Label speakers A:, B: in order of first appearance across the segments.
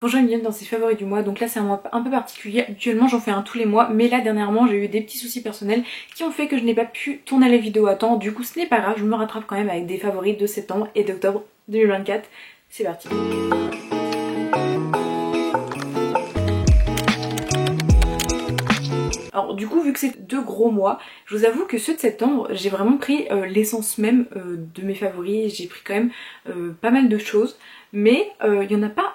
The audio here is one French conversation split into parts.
A: Bonjour et bienvenue dans ces favoris du mois. Donc là c'est un mois un peu particulier, actuellement j'en fais un tous les mois, mais là dernièrement j'ai eu des petits soucis personnels qui ont fait que je n'ai pas pu tourner les vidéos à temps. Du coup ce n'est pas grave, je me rattrape quand même avec des favoris de septembre et d'octobre 2024. C'est parti. Alors du coup vu que c'est deux gros mois, je vous avoue que ceux de septembre j'ai vraiment pris l'essence même de mes favoris. J'ai pris quand même pas mal de choses, mais il n'y en a pas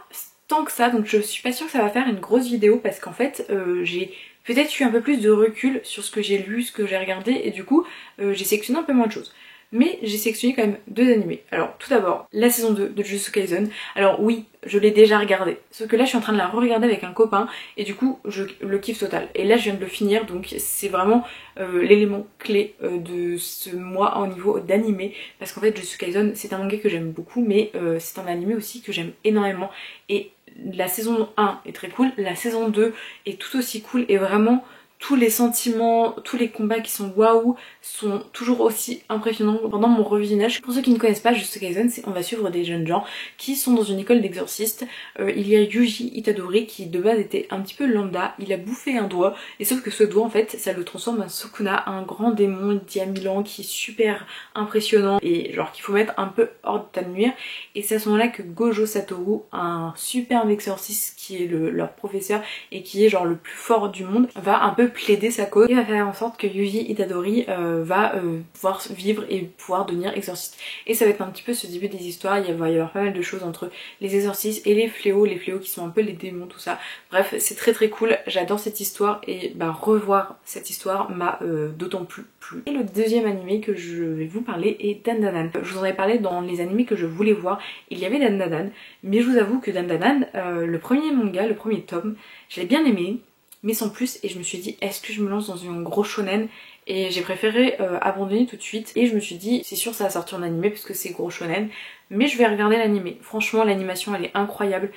A: tant que ça, donc je suis pas sûre que ça va faire une grosse vidéo parce qu'en fait j'ai peut-être eu un peu plus de recul sur ce que j'ai lu, ce que j'ai regardé, et du coup j'ai sélectionné un peu moins de choses. Mais j'ai sélectionné quand même deux animés. Alors tout d'abord, la saison 2 de Jujutsu Kaisen. Alors oui, je l'ai déjà regardée, sauf que là je suis en train de la re-regarder avec un copain et du coup je le kiffe total. Et là je viens de le finir, donc c'est vraiment l'élément clé de ce mois au niveau d'animé, parce qu'en fait Jujutsu Kaisen c'est un manga que j'aime beaucoup, mais c'est un animé aussi que j'aime énormément. Et la saison 1 est très cool, la saison 2 est tout aussi cool, et vraiment tous les sentiments, tous les combats qui sont waouh sont toujours aussi impressionnants pendant mon revisionnage. Pour ceux qui ne connaissent pas Jujutsu Kaisen, on va suivre des jeunes gens qui sont dans une école d'exorcistes. Il y a Yuji Itadori qui de base était un petit peu lambda, il a bouffé un doigt, et sauf que ce doigt en fait ça le transforme en Sukuna, un grand démon d'il y a 1000 ans qui est super impressionnant et genre qu'il faut mettre un peu hors de ta nuire. Et c'est à ce moment là que Gojo Satoru, un superbe exorciste qui est leur professeur et qui est genre le plus fort du monde, va un peu plaider sa cause et va faire en sorte que Yuji Itadori va pouvoir vivre et pouvoir devenir exorciste. Et ça va être un petit peu ce début des histoires. Il va y avoir pas mal de choses entre les exorcistes et les fléaux qui sont un peu les démons, tout ça. Bref, c'est très très cool, j'adore cette histoire, et bah revoir cette histoire m'a d'autant plus plu. Et le deuxième animé que je vais vous parler est Dandadan. Je vous en avais parlé dans les animés que je voulais voir, il y avait Dandadan, mais je vous avoue que Dandadan, le premier manga, le premier tome, je l'ai bien aimé, mais sans plus, et je me suis dit est-ce que je me lance dans un gros shonen, et j'ai préféré abandonner tout de suite. Et je me suis dit c'est sûr ça va sortir en animé parce que c'est gros shonen, mais je vais regarder l'animé. Franchement l'animation elle est incroyable,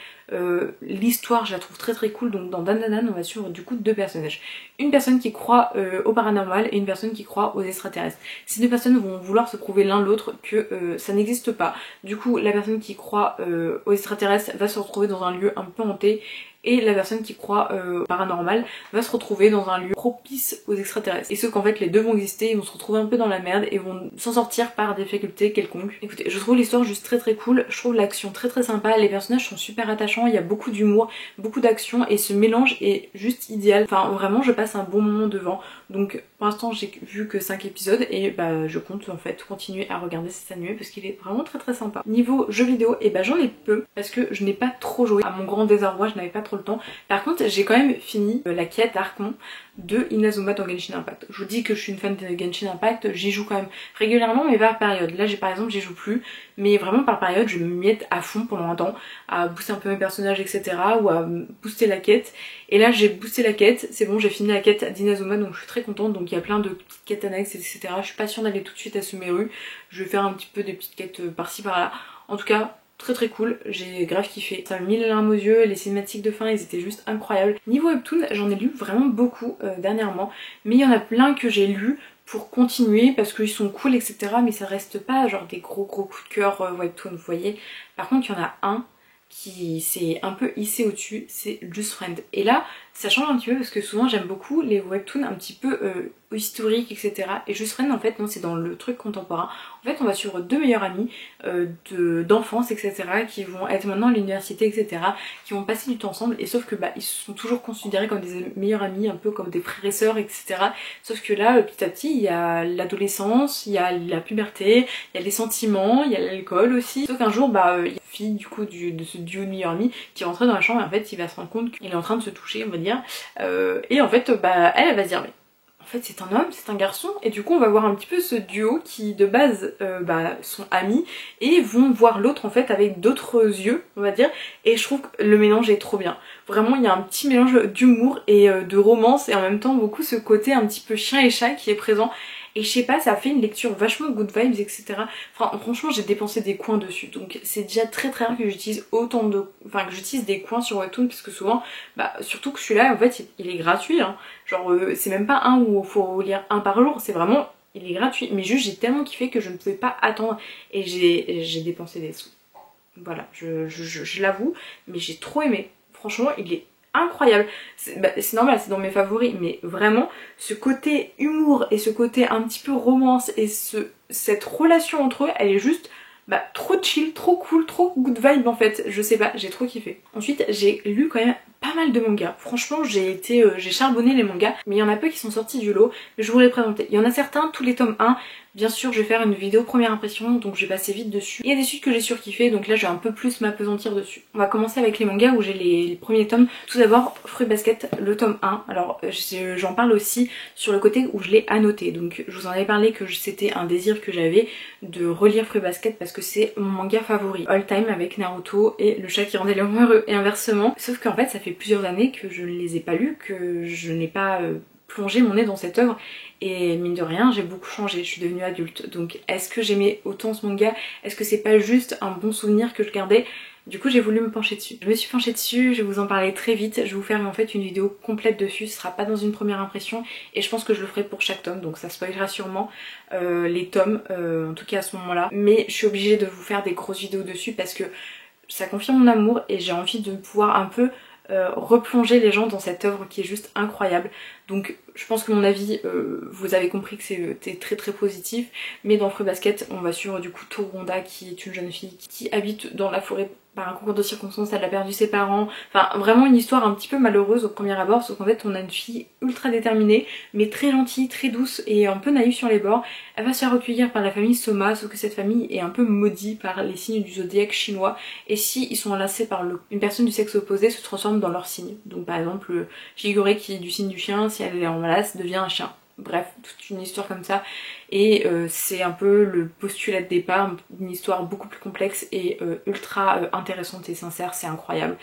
A: l'histoire je la trouve très très cool. Donc dans Dandadan on va suivre du coup deux personnages, une personne qui croit au paranormal et une personne qui croit aux extraterrestres. Ces deux personnes vont vouloir se prouver l'un l'autre que ça n'existe pas. Du coup la personne qui croit aux extraterrestres va se retrouver dans un lieu un peu hanté, et la personne qui croit paranormal va se retrouver dans un lieu propice aux extraterrestres. Et ce qu'en fait les deux vont exister, ils vont se retrouver un peu dans la merde et vont s'en sortir par des facultés quelconques. Écoutez, je trouve l'histoire juste très très cool, je trouve l'action très très sympa, les personnages sont super attachants, il y a beaucoup d'humour, beaucoup d'action, et ce mélange est juste idéal. Enfin vraiment je passe un bon moment devant. Donc pour l'instant j'ai vu que 5 épisodes et bah je compte en fait continuer à regarder cet animé parce qu'il est vraiment très très sympa. Niveau jeux vidéo, et bah j'en ai peu parce que je n'ai pas trop joué. À mon grand désarroi je n'avais pas trop le temps. Par contre j'ai quand même fini la quête Archon de Inazuma dans Genshin Impact. Je vous dis que je suis une fan de Genshin Impact, j'y joue quand même régulièrement mais par période. Là par exemple j'y joue plus, mais vraiment par période je me mette à fond pendant un temps à booster un peu mes personnages etc, ou à booster la quête. Et là j'ai boosté la quête, c'est bon, j'ai fini la quête d'Inazuma, donc je suis très contente. Donc il y a plein de petites quêtes annexes etc. Je suis pas sûre d'aller tout de suite à Sumeru, je vais faire un petit peu des petites quêtes par-ci par-là. En tout cas très très cool, j'ai grave kiffé. Ça m'a mis les larmes aux yeux, les cinématiques de fin ils étaient juste incroyables. Niveau webtoon j'en ai lu vraiment beaucoup dernièrement, mais il y en a plein que j'ai lu pour continuer parce qu'ils sont cool etc, mais ça reste pas genre des gros coups de cœur webtoon, vous voyez. Par contre il y en a un qui s'est un peu hissé au-dessus, c'est Just Friend. Et là ça change un petit peu parce que souvent j'aime beaucoup les webtoons un petit peu historiques etc, et Just Friend en fait non, c'est dans le truc contemporain. En fait on va suivre deux meilleurs amis d'enfance etc, qui vont être maintenant à l'université etc, qui vont passer du temps ensemble, et sauf que bah ils sont toujours considérés comme des meilleurs amis, un peu comme des frères et sœurs etc. Sauf que là petit à petit il y a l'adolescence, il y a la puberté, il y a les sentiments, il y a l'alcool aussi. Sauf qu'un jour bah il y a une fille du coup de ce duo de meilleurs amis qui est rentrée dans la chambre, et en fait il va se rendre compte qu'il est en train de se toucher on va dire, et en fait bah elle va se dire mais en fait c'est un homme, c'est un garçon. Et du coup on va voir un petit peu ce duo qui de base sont amis et vont voir l'autre en fait avec d'autres yeux on va dire, et je trouve que le mélange est trop bien. Vraiment il y a un petit mélange d'humour et de romance, et en même temps beaucoup ce côté un petit peu chien et chat qui est présent. Et je sais pas, ça fait une lecture vachement good vibes etc. Enfin franchement j'ai dépensé des coins dessus, donc c'est déjà très très rare que j'utilise autant de... Enfin que j'utilise des coins sur Webtoon, parce que souvent, bah surtout que celui-là en fait il est gratuit hein. Genre c'est même pas un où il faut lire un par jour, c'est vraiment... il est gratuit, mais juste j'ai tellement kiffé que je ne pouvais pas attendre et j'ai dépensé des sous. Voilà, je l'avoue, mais j'ai trop aimé. franchement il est incroyable. C'est normal, c'est dans mes favoris, mais vraiment ce côté humour et ce côté un petit peu romance et cette relation entre eux, elle est juste trop chill, trop cool, trop good vibe en fait, je sais pas, j'ai trop kiffé. Ensuite j'ai lu quand même pas mal de mangas, franchement j'ai charbonné les mangas, mais il y en a peu qui sont sortis du lot, mais je vous les présenter. Il y en a certains, tous les tomes 1, bien sûr je vais faire une vidéo première impression, donc je vais passer vite dessus. Il y a des suites que j'ai surkiffé, donc là je vais un peu plus m'apesantir dessus. On va commencer avec les mangas où j'ai les premiers tomes. Tout d'abord Fruits Basket, le tome 1, alors j'en parle aussi sur le côté où je l'ai annoté, donc je vous en avais parlé que c'était un désir que j'avais de relire Fruits Basket parce que c'est mon manga favori, all time, avec Naruto et le chat qui rendait l'homme heureux et inversement. Sauf qu'en fait ça fait plusieurs années que je ne les ai pas lus, que je n'ai pas plongé mon nez dans cette œuvre, et mine de rien j'ai beaucoup changé, je suis devenue adulte. Donc est-ce que j'aimais autant ce manga? Est-ce que c'est pas juste un bon souvenir que je gardais? Du coup j'ai voulu me pencher dessus. Je me suis penchée dessus, je vais vous en parler très vite, je vais vous faire en fait une vidéo complète dessus, ce sera pas dans une première impression et je pense que je le ferai pour chaque tome, donc ça spoilera sûrement les tomes, en tout cas à ce moment-là. Mais je suis obligée de vous faire des grosses vidéos dessus parce que ça confirme mon amour et j'ai envie de pouvoir un peu replonger les gens dans cette œuvre qui est juste incroyable. Donc je pense que mon avis, vous avez compris que c'était très très positif, mais dans Fruits Basket on va suivre du coup Torunda qui est une jeune fille qui habite dans la forêt par un concours de circonstances, elle a perdu ses parents, enfin vraiment une histoire un petit peu malheureuse au premier abord, sauf qu'en fait on a une fille ultra déterminée mais très gentille, très douce et un peu naïve sur les bords. Elle va se faire recueillir par la famille Soma, sauf que cette famille est un peu maudite par les signes du zodiaque chinois, et si ils sont enlacés par une personne du sexe opposé se transforment dans leur signe. Donc par exemple Shigure qui est du signe du chien, si elle est en malasse devient un chien. Bref, toute une histoire comme ça, et c'est un peu le postulat de départ, une histoire beaucoup plus complexe et ultra intéressante et sincère, c'est incroyable.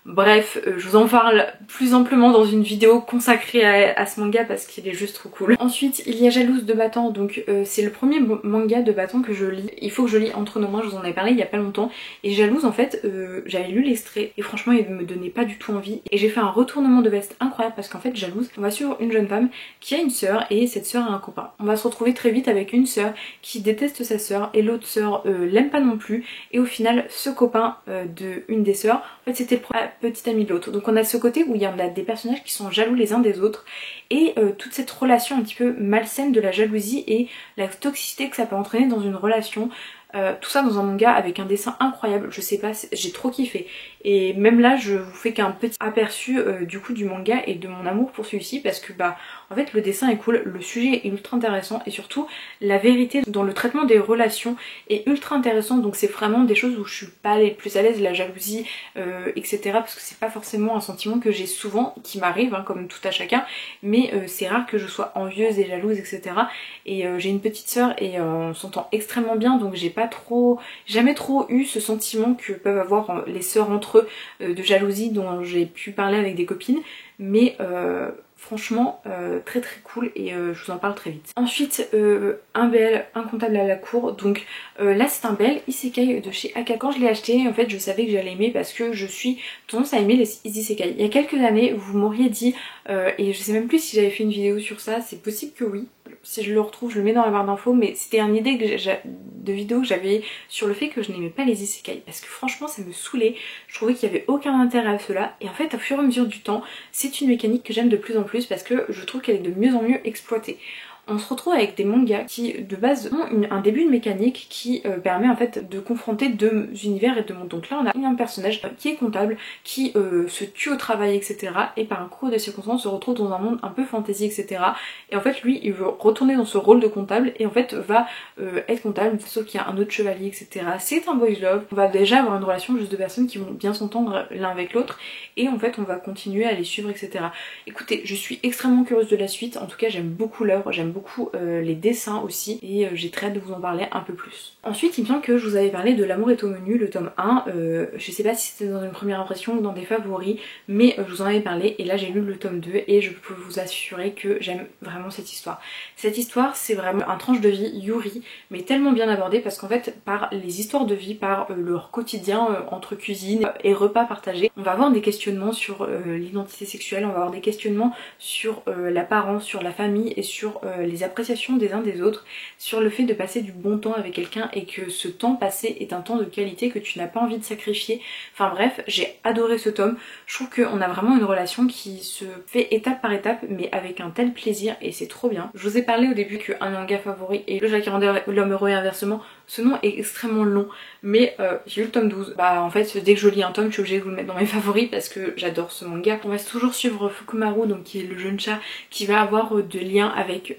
A: Bref, je vous en parle plus amplement dans une vidéo consacrée à ce manga parce qu'il est juste trop cool. Ensuite, il y a Jalouse de Batan, donc c'est le premier manga de Batan que je lis. Il faut que je lis Entre nos mains, je vous en avais parlé il y a pas longtemps. Et Jalouse, en fait, j'avais lu l'extrait et franchement il me donnait pas du tout envie. Et j'ai fait un retournement de veste incroyable parce qu'en fait Jalouse, on va suivre une jeune femme qui a une sœur et cette sœur a un copain. On va se retrouver très vite avec une sœur qui déteste sa sœur et l'autre sœur l'aime pas non plus. Et au final, ce copain de une des sœurs, en fait c'était le petit ami de l'autre. Donc on a ce côté où il y en a des personnages qui sont jaloux les uns des autres et toute cette relation un petit peu malsaine de la jalousie et la toxicité que ça peut entraîner dans une relation. Tout ça dans un manga avec un dessin incroyable, je sais pas, j'ai trop kiffé. Et même là je vous fais qu'un petit aperçu du coup du manga et de mon amour pour celui-ci parce que en fait le dessin est cool, le sujet est ultra intéressant et surtout la vérité dans le traitement des relations est ultra intéressant. Donc c'est vraiment des choses où je suis pas les plus à l'aise, la jalousie etc, parce que c'est pas forcément un sentiment que j'ai souvent, qui m'arrive hein, comme tout à chacun, mais c'est rare que je sois envieuse et jalouse etc. Et j'ai une petite sœur et on s'entend extrêmement bien, donc j'ai jamais trop eu ce sentiment que peuvent avoir les sœurs entre eux de jalousie dont j'ai pu parler avec des copines, mais franchement très très cool et je vous en parle très vite. Ensuite un BL incontable à la cour, donc là c'est un BL isekai de chez Akka. Quand je l'ai acheté en fait je savais que j'allais aimer parce que je suis tendance à aimer les isekai. Il y a quelques années vous m'auriez dit et je sais même plus si j'avais fait une vidéo sur ça, c'est possible que oui. Si je le retrouve, je le mets dans la barre d'infos, mais c'était une idée de vidéo que j'avais sur le fait que je n'aimais pas les isekai parce que franchement ça me saoulait, je trouvais qu'il n'y avait aucun intérêt à cela et en fait au fur et à mesure du temps c'est une mécanique que j'aime de plus en plus parce que je trouve qu'elle est de mieux en mieux exploitée. On se retrouve avec des mangas qui de base ont un début de mécanique qui permet en fait de confronter deux univers et deux mondes. Donc là on a un personnage qui est comptable, qui se tue au travail etc. et par un concours de circonstances se retrouve dans un monde un peu fantasy etc. Et en fait lui il veut retourner dans ce rôle de comptable et en fait va être comptable, sauf qu'il y a un autre chevalier etc. C'est un boys love, on va déjà avoir une relation juste de personnes qui vont bien s'entendre l'un avec l'autre et en fait on va continuer à les suivre etc. Écoutez, je suis extrêmement curieuse de la suite, en tout cas j'aime beaucoup l'œuvre, j'aime beaucoup les dessins aussi et j'ai très hâte de vous en parler un peu plus. Ensuite il me semble que je vous avais parlé de L'amour est au menu, le tome 1, je sais pas si c'était dans une première impression ou dans des favoris, mais je vous en avais parlé et là j'ai lu le tome 2 et je peux vous assurer que j'aime vraiment cette histoire. Cette histoire c'est vraiment un tranche de vie Yuri, mais tellement bien abordé parce qu'en fait par les histoires de vie, par leur quotidien entre cuisine et repas partagés, on va avoir des questionnements sur l'identité sexuelle, on va avoir des questionnements sur l'apparence, sur la famille et sur les appréciations des uns des autres, sur le fait de passer du bon temps avec quelqu'un et que ce temps passé est un temps de qualité que tu n'as pas envie de sacrifier. Enfin bref, j'ai adoré ce tome. Je trouve qu'on a vraiment une relation qui se fait étape par étape mais avec un tel plaisir et c'est trop bien. Je vous ai parlé au début qu'un manga favori est Le chat qui rendait l'homme heureux et inversement. Ce nom est extrêmement long mais j'ai eu le tome 12. Bah en fait dès que je lis un tome je suis obligée de vous le mettre dans mes favoris parce que j'adore ce manga. On va toujours suivre Fukumaru, donc qui est le jeune chat qui va avoir de liens avec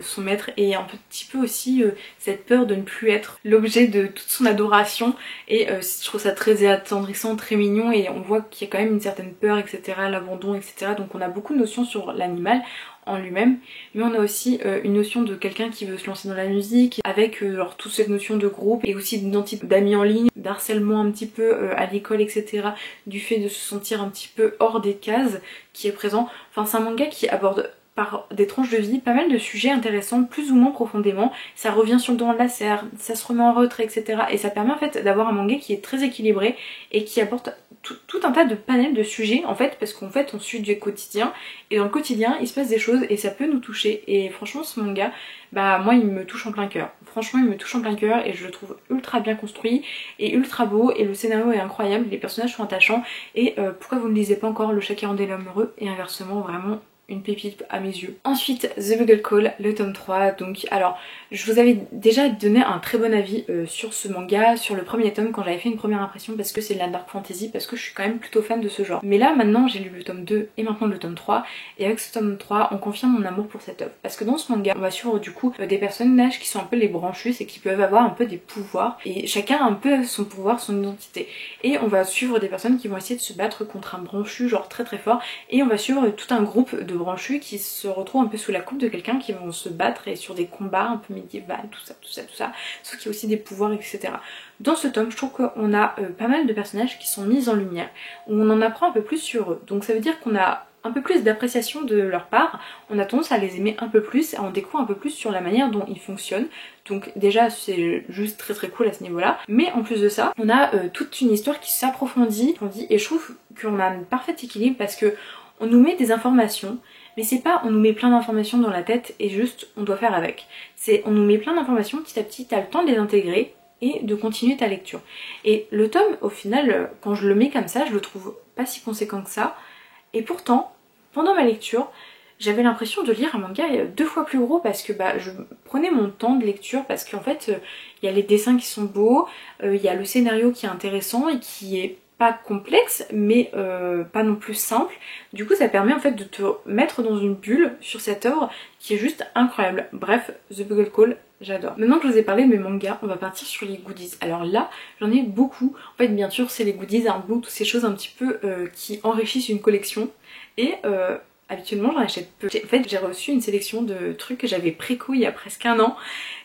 A: son maître et un petit peu aussi cette peur de ne plus être l'objet de toute son adoration et je trouve ça très attendrissant, très mignon et on voit qu'il y a quand même une certaine peur, etc., l'abandon, etc. Donc on a beaucoup de notions sur l'animal en lui-même, mais on a aussi une notion de quelqu'un qui veut se lancer dans la musique avec genre toute cette notion de groupe et aussi d'identité d'amis en ligne, d'harcèlement un petit peu à l'école, etc., du fait de se sentir un petit peu hors des cases qui est présent. Enfin c'est un manga qui aborde par des tranches de vie pas mal de sujets intéressants plus ou moins profondément, ça revient sur le devant de la scène, ça se remet en retrait, etc., et ça permet en fait d'avoir un manga qui est très équilibré et qui apporte tout un tas de panels de sujets en fait, parce qu'en fait on suit du quotidien et dans le quotidien il se passe des choses et ça peut nous toucher et franchement ce manga, bah moi il me touche en plein cœur. Franchement il me touche en plein cœur et je le trouve ultra bien construit et ultra beau et le scénario est incroyable, les personnages sont attachants et pourquoi vous ne lisez pas encore Le chat qui rendait l'homme heureux et inversement, vraiment une pépite à mes yeux. Ensuite, The Bugle Call, le tome 3. Donc alors, je vous avais déjà donné un très bon avis sur ce manga, sur le premier tome quand j'avais fait une première impression parce que c'est de la dark fantasy, parce que je suis quand même plutôt fan de ce genre. Mais là maintenant j'ai lu le tome 2 et maintenant le tome 3 et avec ce tome 3 on confirme mon amour pour cette œuvre. Parce que dans ce manga on va suivre du coup des personnages qui sont un peu les branchus et qui peuvent avoir un peu des pouvoirs et chacun a un peu son pouvoir, son identité. Et on va suivre des personnes qui vont essayer de se battre contre un branchu genre très très fort et on va suivre tout un groupe de branchus qui se retrouvent un peu sous la coupe de quelqu'un qui vont se battre et sur des combats un peu médiévaux, tout ça, sauf qu'il y a aussi des pouvoirs, etc. Dans ce tome, je trouve qu'on a pas mal de personnages qui sont mis en lumière, où on en apprend un peu plus sur eux. Donc ça veut dire qu'on a un peu plus d'appréciation de leur part, on a tendance à les aimer un peu plus, et on découvre un peu plus sur la manière dont ils fonctionnent. Donc déjà c'est juste très très cool à ce niveau-là. Mais en plus de ça, on a toute une histoire qui s'approfondit, et je trouve qu'on a un parfait équilibre parce que on nous met des informations, mais c'est pas on nous met plein d'informations dans la tête et juste on doit faire avec. C'est on nous met plein d'informations, petit à petit t'as le temps de les intégrer et de continuer ta lecture. Et le tome au final, quand je le mets comme ça, je le trouve pas si conséquent que ça. Et pourtant, pendant ma lecture, j'avais l'impression de lire un manga 2 fois plus gros parce que bah, je prenais mon temps de lecture parce qu'en fait il y a les dessins qui sont beaux, il y a le scénario qui est intéressant et qui est pas complexe mais pas non plus simple. Du coup ça permet en fait de te mettre dans une bulle sur cette œuvre qui est juste incroyable. Bref, The Bugle Call, j'adore. Maintenant que je vous ai parlé de mes mangas, on va partir sur les goodies. Alors là, j'en ai beaucoup. En fait, bien sûr, c'est les goodies, un bout, toutes ces choses un petit peu qui enrichissent une collection. Et habituellement, j'en achète peu. En fait, j'ai reçu une sélection de trucs que j'avais préco il y a presque un an.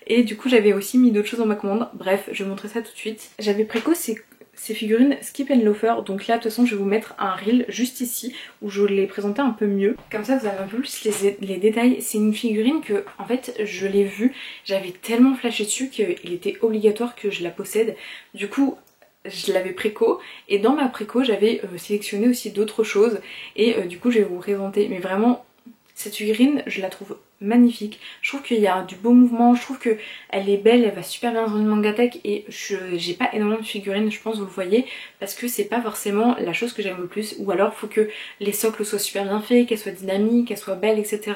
A: Et du coup, j'avais aussi mis d'autres choses dans ma commande. Bref, je vais vous montrer ça tout de suite. J'avais préco ces figurines Skip and Loafer, donc là de toute façon je vais vous mettre un reel juste ici où je l'ai présenté un peu mieux, comme ça vous avez un peu plus les détails. C'est une figurine que en fait je l'ai vue, j'avais tellement flashé dessus qu'il était obligatoire que je la possède, du coup je l'avais préco et dans ma préco j'avais sélectionné aussi d'autres choses et du coup je vais vous présenter, mais vraiment cette figurine je la trouve magnifique, je trouve qu'il y a du beau mouvement, je trouve qu'elle est belle, elle va super bien dans une mangatech et j'ai pas énormément de figurines, je pense vous le voyez, parce que c'est pas forcément la chose que j'aime le plus, ou alors faut que les socles soient super bien faits, qu'elles soient dynamiques, qu'elles soient belles, etc.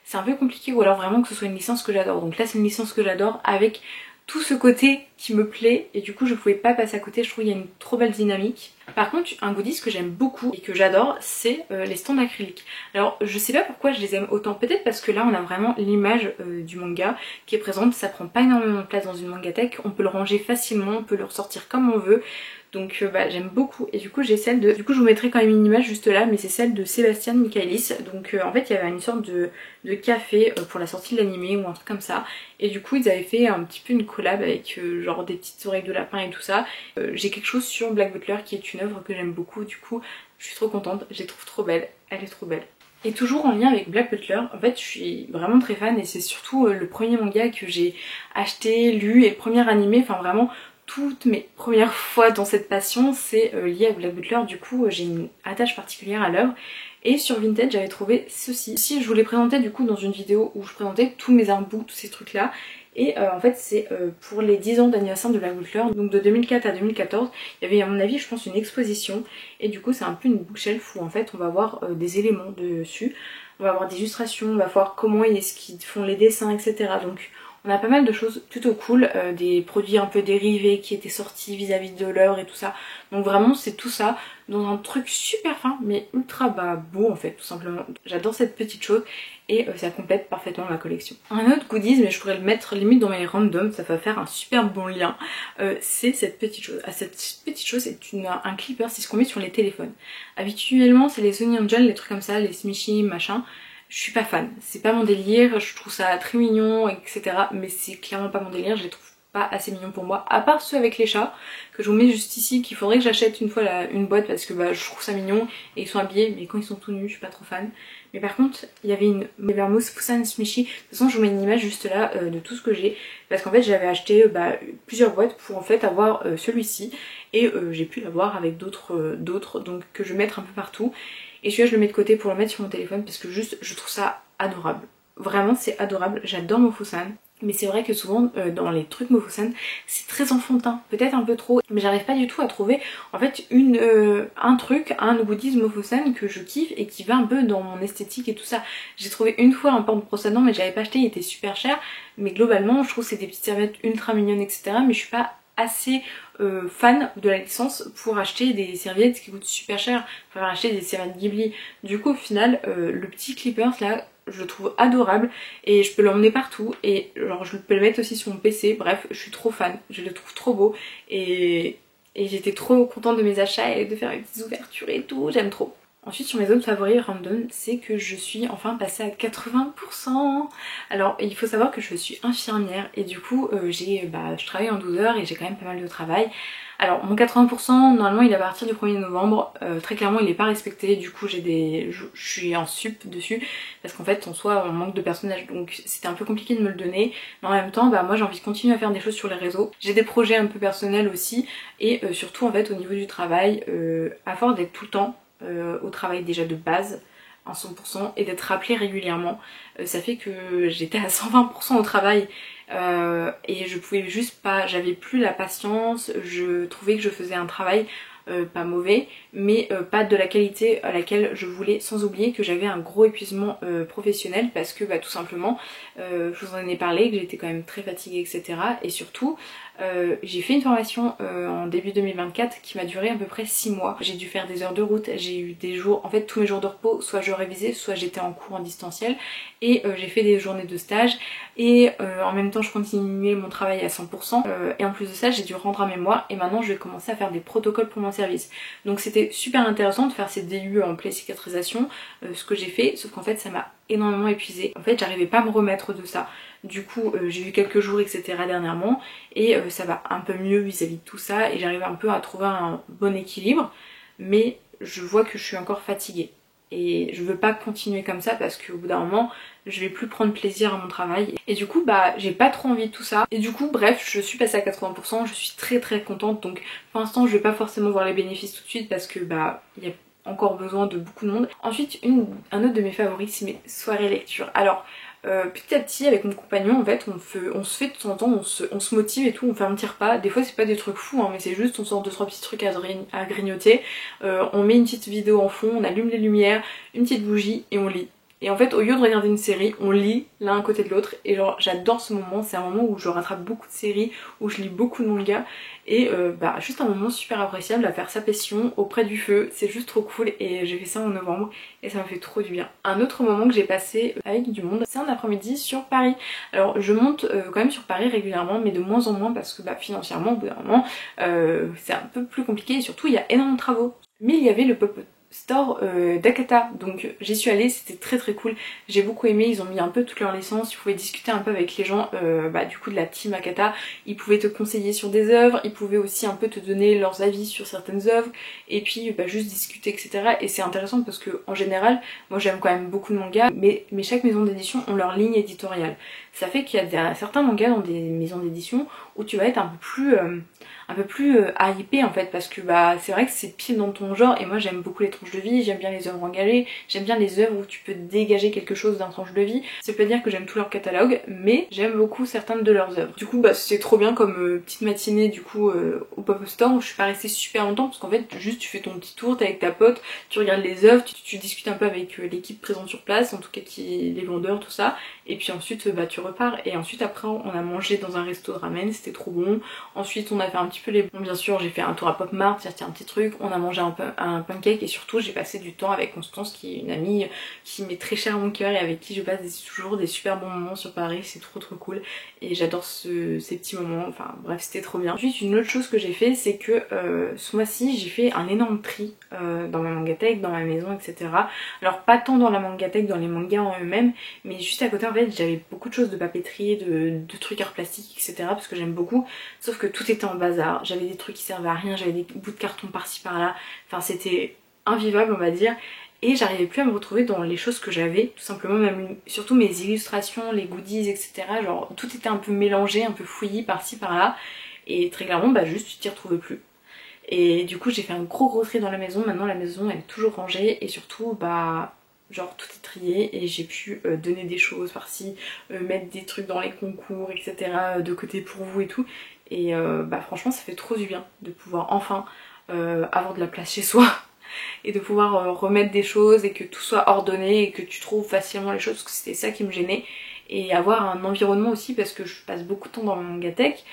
A: C'est un peu compliqué, ou alors vraiment que ce soit une licence que j'adore. Donc là c'est une licence que j'adore avec tout ce côté qui me plaît et du coup je pouvais pas passer à côté, je trouve qu'il y a une trop belle dynamique. Par contre un goodies que j'aime beaucoup et que j'adore c'est les stands acryliques. Alors je sais pas pourquoi je les aime autant, peut-être parce que là on a vraiment l'image du manga qui est présente, ça prend pas énormément de place dans une mangatech, on peut le ranger facilement, on peut le ressortir comme on veut. Donc bah, j'aime beaucoup et du coup j'ai celle de... Du coup je vous mettrai quand même une image juste là, mais c'est celle de Sébastien Michaelis. Donc en fait il y avait une sorte de café pour la sortie de l'animé ou un truc comme ça. Et du coup ils avaient fait un petit peu une collab avec genre des petites oreilles de lapin et tout ça. J'ai quelque chose sur Black Butler qui est une œuvre que j'aime beaucoup, du coup je suis trop contente, je les trouve trop belles, elle est trop belle. Et toujours en lien avec Black Butler, en fait je suis vraiment très fan et c'est surtout le premier manga que j'ai acheté, lu et le premier animé, enfin vraiment toutes mes premières fois dans cette passion, c'est lié à Black Butler. Du coup j'ai une attache particulière à l'œuvre. Et sur Vinted j'avais trouvé ceci. Si je vous l'ai présenté du coup dans une vidéo où je présentais tous mes artbooks, tous ces trucs là. Et en fait c'est pour les 10 ans d'anniversaire de Black Butler, donc de 2004 à 2014, il y avait à mon avis je pense une exposition. Et du coup c'est un peu une bookshelf où en fait on va voir des éléments dessus. On va avoir des illustrations, on va voir comment est-ce qu'ils font les dessins, etc. Donc on a pas mal de choses plutôt cool, des produits un peu dérivés qui étaient sortis vis-à-vis de l'heure et tout ça. Donc vraiment c'est tout ça dans un truc super fin mais ultra beau en fait tout simplement. J'adore cette petite chose et ça complète parfaitement ma collection. Un autre goodies, mais je pourrais le mettre limite dans mes randoms, ça va faire un super bon lien, c'est cette petite chose. Cette petite chose c'est un clipper, c'est ce qu'on met sur les téléphones. Habituellement c'est les Sony Angel, les trucs comme ça, les Smishy, machin. Je suis pas fan, c'est pas mon délire, je trouve ça très mignon, etc. Mais c'est clairement pas mon délire, je les trouve pas assez mignons pour moi. À part ceux avec les chats, que je vous mets juste ici, qu'il faudrait que j'achète une fois une boîte parce que je trouve ça mignon et ils sont habillés, mais quand ils sont tout nus, je suis pas trop fan. Mais par contre, il y avait une Vermouth Fusan Smishy. De toute façon, je vous mets une image juste là de tout ce que j'ai. Parce qu'en fait, j'avais acheté plusieurs boîtes pour en fait avoir celui-ci. Et j'ai pu l'avoir avec d'autres, donc que je vais mettre un peu partout. Et celui-là je le mets de côté pour le mettre sur mon téléphone parce que juste je trouve ça adorable. Vraiment c'est adorable, j'adore Mofusan. Mais c'est vrai que souvent dans les trucs Mofusan c'est très enfantin, peut-être un peu trop. Mais j'arrive pas du tout à trouver en fait un goodies Mofusan que je kiffe et qui va un peu dans mon esthétique et tout ça. J'ai trouvé une fois un porte-brosse à dents mais j'avais pas acheté, il était super cher. Mais globalement je trouve que c'est des petites serviettes ultra mignonnes etc. Mais je suis pas assez fan de la licence pour acheter des serviettes qui coûtent super cher, pour acheter des serviettes Ghibli. Du coup au final le petit clippers là je le trouve adorable et je peux l'emmener partout et genre je peux le mettre aussi sur mon PC. Bref je suis trop fan, je le trouve trop beau et j'étais trop contente de mes achats et de faire les petites ouvertures et tout, j'aime trop. Ensuite sur mes zones favoris random, c'est que je suis enfin passée à 80%. Alors il faut savoir que je suis infirmière et du coup je travaille en 12 heures et j'ai quand même pas mal de travail. Alors mon 80% normalement il est à partir du 1er novembre, très clairement il est pas respecté, du coup je suis en sup dessus parce qu'en fait en soi on manque de personnel donc c'était un peu compliqué de me le donner. Mais en même temps moi j'ai envie de continuer à faire des choses sur les réseaux. J'ai des projets un peu personnels aussi et surtout en fait au niveau du travail, à force d'être tout le temps au travail déjà de base en 100% et d'être rappelée régulièrement, ça fait que j'étais à 120% au travail et je pouvais juste pas, j'avais plus la patience, je trouvais que je faisais un travail pas mauvais mais pas de la qualité à laquelle je voulais, sans oublier que j'avais un gros épuisement professionnel parce que tout simplement je vous en ai parlé, que j'étais quand même très fatiguée etc. Et surtout j'ai fait une formation en début 2024 qui m'a duré à peu près 6 mois. J'ai dû faire des heures de route, j'ai eu des jours, en fait tous mes jours de repos, soit je révisais, soit j'étais en cours en distanciel et j'ai fait des journées de stage et en même temps je continuais mon travail à 100% et en plus de ça j'ai dû rendre un mémoire et maintenant je vais commencer à faire des protocoles pour mon service. Donc c'était super intéressant de faire ces DU en play-cicatrisation, ce que j'ai fait, sauf qu'en fait ça m'a énormément épuisée. En fait j'arrivais pas à me remettre de ça. Du coup j'ai eu quelques jours etc dernièrement et ça va un peu mieux vis-à-vis de tout ça et j'arrive un peu à trouver un bon équilibre, mais je vois que je suis encore fatiguée et je veux pas continuer comme ça parce qu'au bout d'un moment je vais plus prendre plaisir à mon travail et du coup j'ai pas trop envie de tout ça et du coup bref je suis passée à 80%, je suis très très contente. Donc pour l'instant je vais pas forcément voir les bénéfices tout de suite parce que il y a encore besoin de beaucoup de monde. Ensuite un autre de mes favoris c'est mes soirées lecture. Alors petit à petit avec mon compagnon en fait on se fait de temps en temps, on se motive et tout, on fait un petit repas. Des fois c'est pas des trucs fous mais c'est juste on sort 2-3 petits trucs à grignoter, on met une petite vidéo en fond, on allume les lumières, une petite bougie et on lit. Et en fait au lieu de regarder une série, on lit l'un à côté de l'autre et genre j'adore ce moment, c'est un moment où je rattrape beaucoup de séries, où je lis beaucoup de mangas et juste un moment super appréciable à faire sa passion auprès du feu, c'est juste trop cool et j'ai fait ça en novembre et ça me fait trop du bien. Un autre moment que j'ai passé avec du monde, c'est un après-midi sur Paris. Alors je monte quand même sur Paris régulièrement mais de moins en moins parce que financièrement au bout d'un moment c'est un peu plus compliqué et surtout il y a énormément de travaux. Mais il y avait le pop store d'Akata, donc j'y suis allée, c'était très très cool, j'ai beaucoup aimé, ils ont mis un peu toute leur licence, tu pouvais discuter un peu avec les gens du coup de la team Akata, ils pouvaient te conseiller sur des œuvres, ils pouvaient aussi un peu te donner leurs avis sur certaines œuvres et puis juste discuter etc. Et c'est intéressant parce que en général moi j'aime quand même beaucoup de mangas mais chaque maison d'édition ont leur ligne éditoriale, ça fait qu'il y a certains mangas dans des maisons d'édition où tu vas être un peu plus un peu plus hypée en fait, parce que bah c'est vrai que c'est pile dans ton genre et moi j'aime beaucoup les tranches de vie, j'aime bien les œuvres engagées, j'aime bien les œuvres où tu peux dégager quelque chose d'un tranche de vie. Ça veut pas dire que j'aime tout leur catalogue, mais j'aime beaucoup certaines de leurs œuvres. Du coup bah c'est trop bien comme petite matinée du coup au pop-up store où je suis pas restée super longtemps parce qu'en fait juste tu fais ton petit tour, t'es avec ta pote, tu regardes les œuvres, tu discutes un peu avec l'équipe présente sur place, en tout cas les vendeurs, tout ça, et puis ensuite bah tu repars. Et ensuite après on a mangé dans un resto de ramen, c'était trop bon. Ensuite on a fait un petit peu les... Bon bien sûr j'ai fait un tour à Pop Mart, j'ai acheté un petit truc, on a mangé un pancake et surtout j'ai passé du temps avec Constance qui est une amie qui m'est très chère à mon cœur et avec qui je passe toujours des super bons moments sur Paris, c'est trop cool et j'adore ces petits moments, enfin bref c'était trop bien. Ensuite une autre chose que j'ai fait c'est que ce mois-ci j'ai fait un énorme tri dans ma mangathèque, dans ma maison, etc. Alors pas tant dans la mangathèque, dans les mangas en eux-mêmes, mais juste à côté en fait j'avais beaucoup de choses de papeterie, de trucs art plastique, etc. parce que j'aime beaucoup, sauf que tout était en bazar, j'avais des trucs qui servaient à rien, j'avais des bouts de carton par-ci par-là, enfin c'était invivable on va dire, et j'arrivais plus à me retrouver dans les choses que j'avais, tout simplement, même surtout mes illustrations, les goodies, etc. Genre tout était un peu mélangé, un peu fouillis par-ci par-là, et très clairement bah juste tu t'y retrouvais plus. Et du coup j'ai fait un gros tri dans la maison, maintenant la maison elle est toujours rangée et surtout bah genre tout est trié et j'ai pu donner des choses par-ci, mettre des trucs dans les concours, etc. De côté pour vous et tout. Et bah franchement ça fait trop du bien de pouvoir enfin avoir de la place chez soi et de pouvoir remettre des choses et que tout soit ordonné et que tu trouves facilement les choses, parce que c'était ça qui me gênait. Et avoir un environnement aussi parce que je passe beaucoup de temps dans ma mangathèque,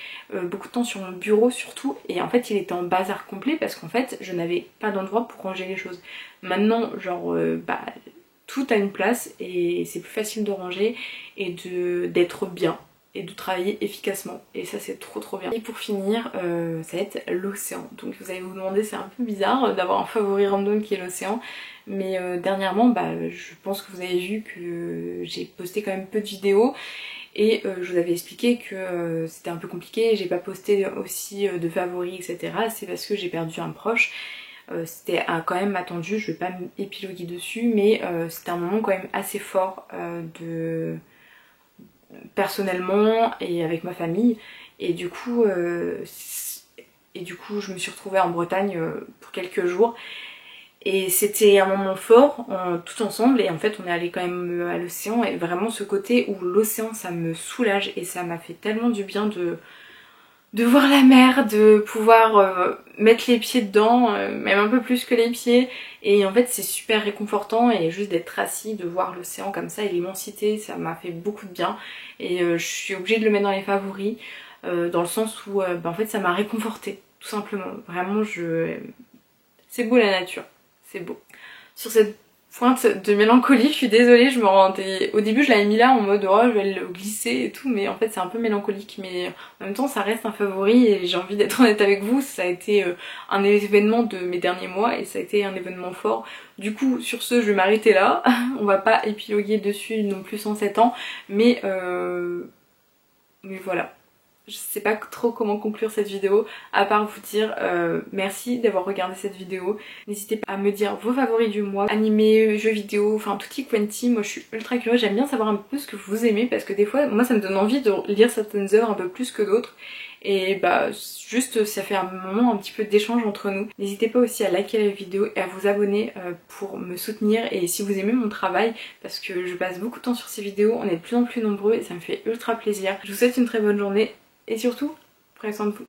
A: beaucoup de temps sur mon bureau surtout, et en fait il était en bazar complet parce qu'en fait je n'avais pas d'endroit pour ranger les choses. Maintenant genre bah tout a une place et c'est plus facile de ranger et d'être bien et de travailler efficacement, et ça c'est trop bien. Et pour finir ça va être l'océan. Donc vous allez vous demander, c'est un peu bizarre d'avoir un favori random qui est l'océan, mais dernièrement bah je pense que vous avez vu que j'ai posté quand même peu de vidéos et je vous avais expliqué que c'était un peu compliqué, j'ai pas posté aussi de favoris etc. C'est parce que j'ai perdu un proche. C'était quand même attendu, je vais pas m'épiloguer dessus, mais c'était un moment quand même assez fort personnellement et avec ma famille, et du coup je me suis retrouvée en Bretagne pour quelques jours et c'était un moment fort tout ensemble, et en fait on est allé quand même à l'océan, et vraiment ce côté où l'océan ça me soulage et ça m'a fait tellement du bien de voir la mer, de pouvoir mettre les pieds dedans, même un peu plus que les pieds, et en fait c'est super réconfortant, et juste d'être assis, de voir l'océan comme ça et l'immensité, ça m'a fait beaucoup de bien, et je suis obligée de le mettre dans les favoris, dans le sens où bah, en fait ça m'a réconfortée, tout simplement. Vraiment c'est beau la nature, c'est beau. Sur cette pointe de mélancolie, je suis désolée, je me rendais... Au début je l'avais mis là en mode oh je vais le glisser et tout, mais en fait c'est un peu mélancolique, mais en même temps ça reste un favori et j'ai envie d'être honnête avec vous, ça a été un événement de mes derniers mois et ça a été un événement fort. Du coup sur ce je vais m'arrêter là, on va pas épiloguer dessus non plus en 7 ans, mais voilà. Je sais pas trop comment conclure cette vidéo, à part vous dire merci d'avoir regardé cette vidéo. N'hésitez pas à me dire vos favoris du mois, animés, jeux vidéo, enfin tutti quanti. Moi je suis ultra curieuse, j'aime bien savoir un peu ce que vous aimez, parce que des fois moi ça me donne envie de lire certaines œuvres un peu plus que d'autres. Et bah juste ça fait un moment un petit peu d'échange entre nous. N'hésitez pas aussi à liker la vidéo et à vous abonner pour me soutenir, et si vous aimez mon travail, parce que je passe beaucoup de temps sur ces vidéos, on est de plus en plus nombreux et ça me fait ultra plaisir. Je vous souhaite une très bonne journée. Et surtout, prenez soin de vous.